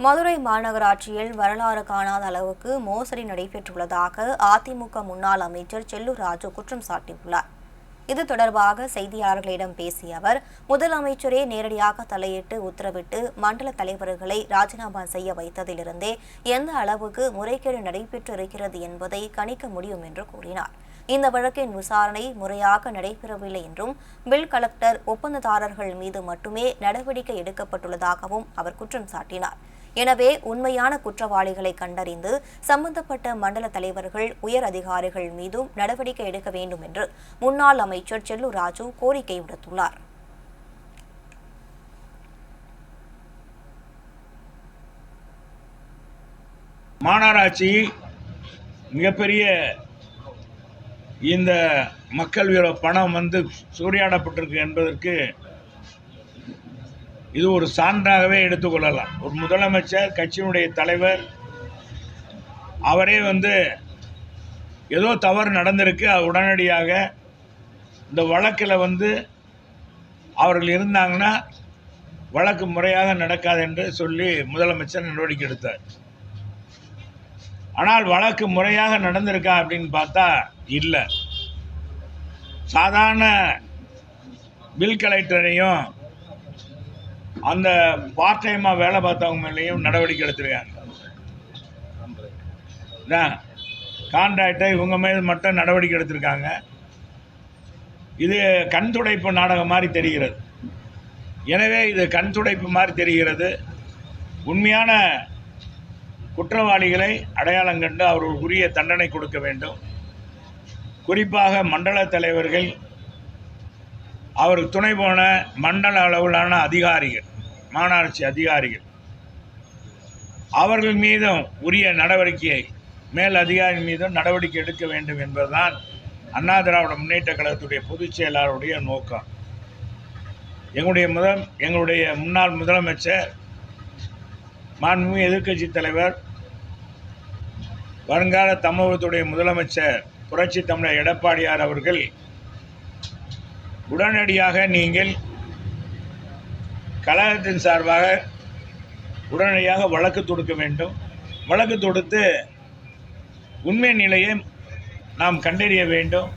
மதுரை மாநகராட்சியில் வரலாறு காணாத அளவுக்கு மோசடி நடைபெற்றுள்ளதாக அதிமுக முன்னாள் அமைச்சர் செல்லூர் ராஜு குற்றம் சாட்டியுள்ளார். இது தொடர்பாக செய்தியாளர்களிடம் பேசிய அவர், முதலமைச்சரே நேரடியாக தலையிட்டு உத்தரவிட்டு மண்டல தலைவர்களை ராஜினாமா செய்ய வைத்ததிலிருந்தே எந்த அளவுக்கு முறைகேடு நடைபெற்று இருக்கிறது என்பதை கணிக்க முடியும் என்று கூறினார். இந்த வழக்கின் விசாரணை முறையாக நடைபெறவில்லை என்றும், பில் கலெக்டர் ஒப்பந்ததாரர்கள் மீது மட்டுமே நடவடிக்கை எடுக்கப்பட்டுள்ளதாகவும் அவர் குற்றம் சாட்டினார். எனவே உண்மையான குற்றவாளிகளை கண்டறிந்து சம்பந்தப்பட்ட மண்டல தலைவர்கள், உயர் அதிகாரிகள் மீதும் நடவடிக்கை எடுக்க வேண்டும் என்று முன்னாள் அமைச்சர் செல்லூர் ராஜு கோரிக்கை விடுத்துள்ளார். மாநகராட்சி மிகப்பெரிய இந்த மக்கள் பணம் சூறையாடப்பட்டிருக்கு என்பதற்கு இது ஒரு சான்றாகவே எடுத்துக்கொள்ளலாம். ஒரு முதலமைச்சர், கட்சியினுடைய தலைவர், அவரே ஏதோ தவறு நடந்திருக்கு, உடனடியாக இந்த வழக்கில் அவர்கள் இருந்தாங்கன்னா வழக்கு முறையாக நடக்காது என்று சொல்லி முதலமைச்சர் நடவடிக்கை எடுத்தார். ஆனால் வழக்கு முறையாக நடந்திருக்கா அப்படின்னு பார்த்தா இல்லை. சாதாரண பில் கலெக்டரையும் அந்த பார்ட் டைமாக வேலை பார்த்தவங்க மேலேயும் நடவடிக்கை எடுத்திருக்காங்க. கான்ட்ராக்டர் இவங்க மேல் மட்டும் நடவடிக்கை எடுத்திருக்காங்க. இது கண் துடைப்பு நாடகம் மாதிரி தெரிகிறது. எனவே இது கண் துடைப்பு மாதிரி தெரிகிறது. உண்மையான குற்றவாளிகளை அடையாளம் கண்டு அவர்களுக்குரிய தண்டனை கொடுக்க வேண்டும். குறிப்பாக மண்டல தலைவர்கள், அவருக்கு துணை போன மண்டல அளவிலான அதிகாரிகள், மாநகராட்சி அதிகாரிகள், அவர்கள் மீதும் உரிய நடவடிக்கையை, மேல் அதிகாரி மீதும் நடவடிக்கை எடுக்க வேண்டும் என்பதுதான் அண்ணா திராவிட முன்னேற்ற கழகத்துடைய பொதுச் செயலாளருடைய நோக்கம். எங்களுடைய முன்னாள் முதலமைச்சர், மாண்புமிகு எதிர்க்கட்சி தலைவர், வருங்கால தமிழகத்துடைய முதலமைச்சர் புரட்சி தமிழர் எடப்பாடியார் அவர்கள் உடனடியாக நீங்கள் கழகத்தின் சார்பாக உடனடியாக வழக்கு தொடுக்க வேண்டும். வழக்கு தொடுத்து உண்மை நிலையை நாம் கண்டறிய வேண்டும்.